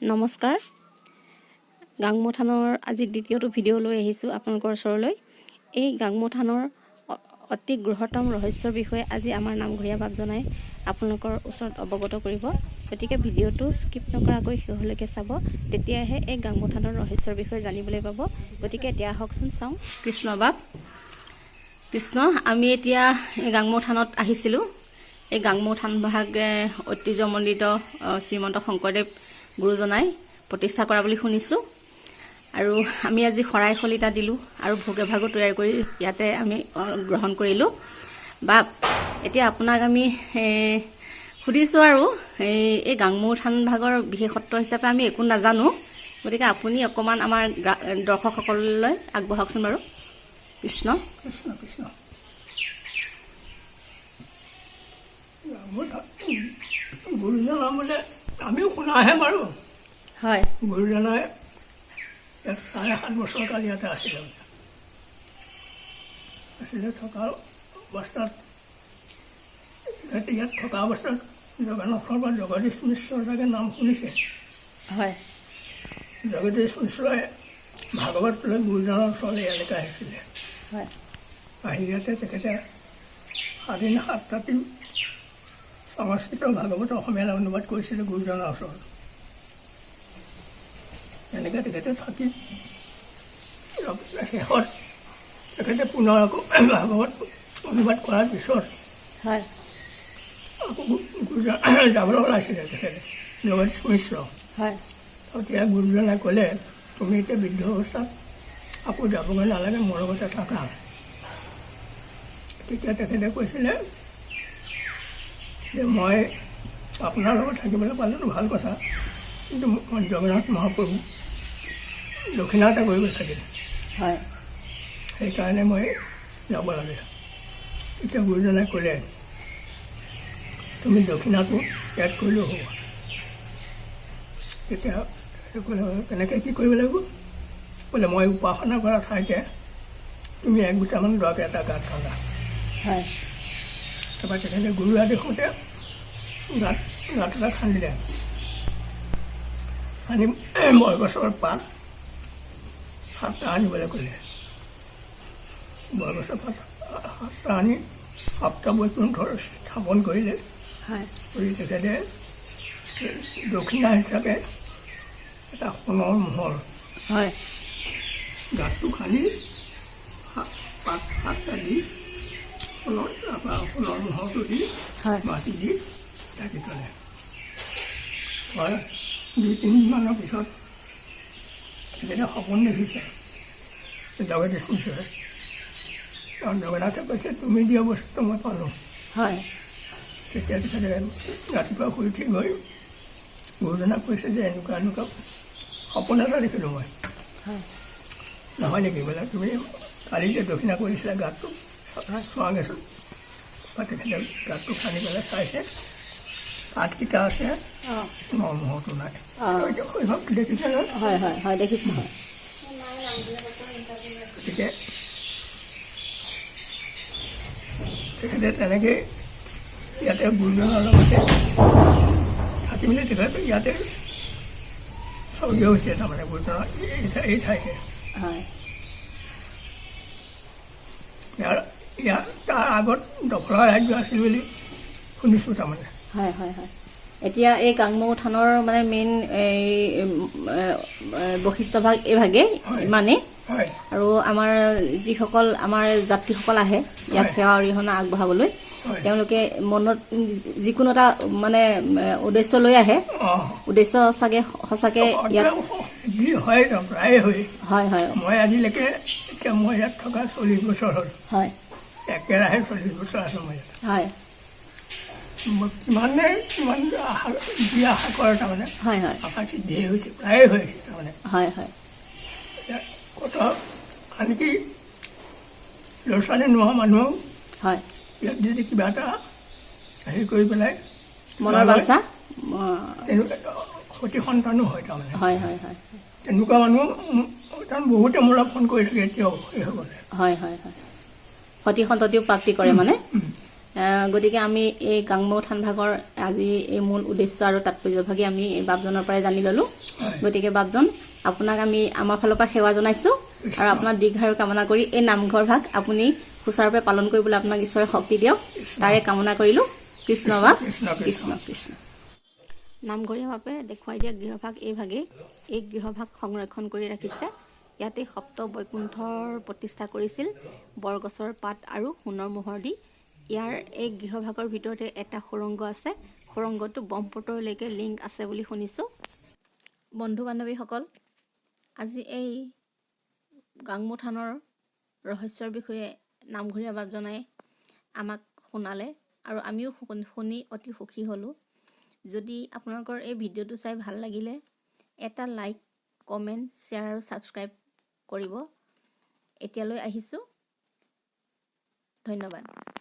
নমস্কাৰ গাংমৌ থানৰ আজি দ্বিতীয়টো ভিডিঅ' লৈ আহিছোঁ আপোনালোকৰ ওচৰলৈ এই গাংমৌ থানৰ অতি গৃহতম ৰহস্যৰ বিষয়ে আজি আমাৰ নামঘৰীয়া বাপজনাই আপোনালোকৰ ওচৰত অৱগত কৰিব গতিকে ভিডিঅ'টো স্কিপ নকৰাকৈ শেষলৈকে চাব তেতিয়াহে এই গাংমৌ থানৰ ৰহস্যৰ বিষয়ে জানিবলৈ পাব গতিকে এতিয়া আহকচোন চাওঁ কৃষ্ণ বাপ কৃষ্ণ আমি এতিয়া এই গাংমৌ থানত আহিছিলোঁ এই গাংমৌ থান ভাগ ঐতিহ্যমণ্ডিত শ্ৰীমন্ত শংকৰদেৱ গুৰুজনাই প্ৰতিষ্ঠা কৰা বুলি শুনিছোঁ আৰু আমি আজি শৰাই খলিতা দিলোঁ আৰু ভোগে ভাগো তৈয়াৰ কৰি ইয়াতে আমি গ্ৰহণ কৰিলোঁ বা এতিয়া আপোনাক আমি সুধিছোঁ আৰু এই গাংমৌ থান ভাগৰ বিশেষত্ব হিচাপে আমি একো নাজানো গতিকে আপুনি অকণমান আমাৰ দৰ্শকসকললৈ আগবঢ়াওকচোন বাৰু কৃষ্ণ কৃষ্ণ কৃষ্ণ গুৰুজনা বোলে আমিও শুনাহে বাৰু হয় গুৰুজনাই ইয়াত 7.5 বছৰ কাল ইয়াতে আছিলে থকা অৱস্থাত ইয়াত থকা অৱস্থাত জগন্নাথৰ বা জগদীশ মিশ্ৰৰ চাগে নাম শুনিছে হয় জগদীশ মিশ্ৰই ভাগৱত লৈ গুৰুজনাৰ ওচৰলৈ ইয়ালৈকে আহিছিলে হয় আহি ইয়াতে তেখেতে 7 দিন 7 ৰাতি সংস্কৃত ভাগৱত অসমীয়ালৈ অনুবাদ কৰিছিলে গুৰুজনাৰ ওচৰত এনেকৈ তেখেতে থাকি শেষত তেখেতে পুনৰ আকৌ ভাগৱত অনুবাদ কৰাৰ পিছত হয় আকৌ যাবলৈ ওলাইছিলে তেখেতে জগদীশ মিশ্ৰ হয় তেতিয়া গুৰুজনাই ক'লে তুমি এতিয়া বৃদ্ধ অৱস্থাত আকৌ যাবগৈ নালাগে মোৰ লগতে থাকা তেতিয়া তেখেতে কৈছিলে যে মই আপোনাৰ লগত থাকিবলৈ পালেতো ভাল কথা কিন্তু জগন্নাথ মহাপ্ৰভু দক্ষিণা এটা কৰিব থাকিলে হয় সেইকাৰণে মই যাব লাগে এতিয়া গুৰুজনাই ক'লে তুমি দক্ষিণাটো ইয়াত কৰিলেও হ'ব তেতিয়া ক'লে কেনেকৈ কি কৰিব লাগিব বোলে মই উপাসনা কৰা ঠাইতে তুমি 1 বিটামান দৰাকৈ এটা গাঁত খান্দা হয় তাৰপৰা তেখেতে গুৰু আদেশতে গাঁত এটা খান্দিলে আনি বৰগছৰ পাত 7টা আনিবলৈ ক'লে বৰগছৰ পাত 7টা আনি সপ্তাহ বৈকুণ্ঠৰ স্থাপন কৰিলে কৰি তেখেতে দক্ষিণা হিচাপে এটা সোণৰ মোহৰ হয় গাঁতটো খান্দি পাত 7টা দি সোণৰ মোহৰটো দি মাটি দি ঢাকি থ'লে হয় 2-3 দিনমানৰ পিছত তেখেতে সপোন দেখিছে জগদীশ মিশ্ৰই কাৰণ জগন্নাথে কৈছে তুমি দিয়া বস্তু মই পালোঁ হয় তেতিয়া তেখেতে ৰাতিপুৱা শুই উঠি গৈ গুৰুজনাক কৈছে যে এনেকুৱা সপোন এটা দেখিলোঁ মই নহয় নেকি বোলে তুমি কালি যে দক্ষিণা কৰিছিলা গাঁতটো চোৱাগৈছোঁ বা তেখেতে গাঁতটো খান্দি পেলাই চাইছে পাতকেইটা আছে মহটো নাই শৈশৱ দেখিছে নহয় হয় হয় হয় দেখিছোঁ গতিকে তেখেতে তেনেকৈ ইয়াতে গুৰুজনাৰ লগতে থাকি মেলি তেখেতে ইয়াতে স্বৰ্গীয় হৈছে তাৰমানে গুৰুজনাৰ এই ঠাইতে হয় ইয়াৰ তাৰ আগত দখলৰ ৰাজ্য আছিল বুলি শুনিছোঁ তাৰমানে হয় হয় হয় এতিয়া এই গাংমৌ থানৰ মানে মেইন এই বৈশিষ্ট্য ভাগ এইভাগেই ইমানেই আৰু আমাৰ যিসকল আমাৰ যাত্ৰীসকল আহে ইয়াত সেৱা অৰিহণা আগবঢ়াবলৈ তেওঁলোকে মনত যিকোনো এটা মানে উদ্দেশ্য লৈ আহে উদ্দেশ্য চাগে সঁচাকৈ ইয়াত হয় প্ৰায়ে হয় হয় মই আজিলৈকে এতিয়া মই ইয়াত থকা 40 বছৰ হ'ল হয় একেৰাহে 40 বছৰ আছোঁ মই ইয়াত হয় কিমান যি আশা কৰে তাৰমানে হয় হয় আশা সিদ্ধিয়ে হৈছে প্ৰায়ে হৈছে তাৰমানে হয় হয় কথা আনকি ল'ৰা ছোৱালী নোহোৱা মানুহক হয় ইয়াত যদি কিবা এটা হেৰি কৰি পেলাই মনৰ বাঞ্ছা সতি সন্তানো হয় তাৰমানে হয় হয় হয় তেনেকুৱা মানুহ তাৰমানে বহুতে মোলৈ ফোন কৰি থাকে এতিয়াও সেইসকলে হয় হয় হয় সতি সন্ততিও প্ৰাপ্তি কৰে মানে গতিকে আমি এই গাংমৌ থানভাগৰ আজি এই মূল উদ্দেশ্য আৰু তাৎপৰ্যভাগি আমি এই বাপজনৰ পৰাই জানি ল'লোঁ গতিকে বাপজন আপোনাক আমি আমাৰ ফালৰ পৰা সেৱা জনাইছোঁ আৰু আপোনাৰ দীৰ্ঘায়ু কামনা কৰি এই নামঘৰ ভাগ আপুনি সুচাৰুৰূপে পালন কৰিবলৈ আপোনাক ঈশ্বৰে শক্তি দিয়ক তাৰে কামনা কৰিলোঁ কৃষ্ণ বাপ কৃষ্ণ কৃষ্ণ নামঘৰীয়া বাপে দেখুৱাই দিয়া গৃহভাগ এই গৃহভাগ সংৰক্ষণ কৰি ৰাখিছে ইয়াতে সপ্ত বৈকুণ্ঠৰ প্ৰতিষ্ঠা কৰিছিল বৰগছৰ পাত আৰু সোণৰ মোহৰ দি ইয়াৰ এই গৃহভাগৰ ভিতৰতে এটা সুৰংগ আছে সুৰংগটো ব্ৰহ্মপুত্ৰলৈকে লিংক আছে বুলি শুনিছোঁ বন্ধু বান্ধৱীসকল আজি এই গাংমৌ থানৰ ৰহস্যৰ বিষয়ে নামঘৰীয়া বাপজনাই আমাক শুনালে আৰু আমিও শুনি অতি সুখী হ'লোঁ যদি আপোনালোকৰ এই ভিডিঅ'টো চাই ভাল লাগিলে এটা লাইক কমেণ্ট শ্বেয়াৰ আৰু ছাবস্ক্ৰাইব কৰিব এতিয়ালৈ আহিছোঁ ধন্যবাদ